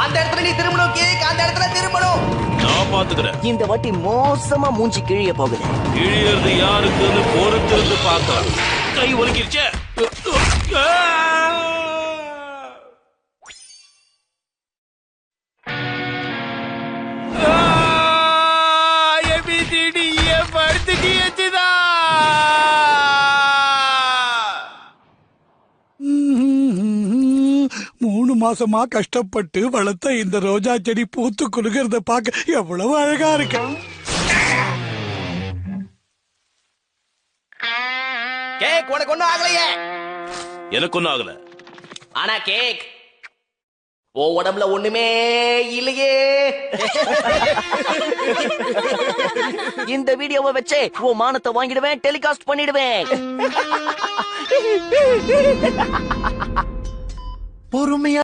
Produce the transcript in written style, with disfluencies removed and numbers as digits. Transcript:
அந்த இடத்துல நீ திரும்பணும் கேக், அந்த இடத்துல திரும்பணும். நான் பாத்துக்கிறேன். இந்த வாட்டி மோசமா மூஞ்சி கிழிய போகுது. கிழியறது யாருக்குன்னு பொறுத்திருந்து பார்க்கலாம். கை ஒலிக்கிருச்சே. மூணு மாசமா கஷ்டப்பட்டு வளர்த்த இந்த ரோஜா செடி பூத்து குலுகிறத பார்க்க எவ்வளவு அழகா இருக்கு. கேக் உனக்கு ஒண்ணும் ஆகலையே. எனக்கு ஒன்னும் ஆகல. ஆனா கேக் ஓ உடம்புல ஒண்ணுமே இல்லையே. இந்த வீடியோவை வச்சே ஓ மானத்தை வாங்கிடுவேன், டெலிகாஸ்ட் பண்ணிடுவேன். பொறுமையா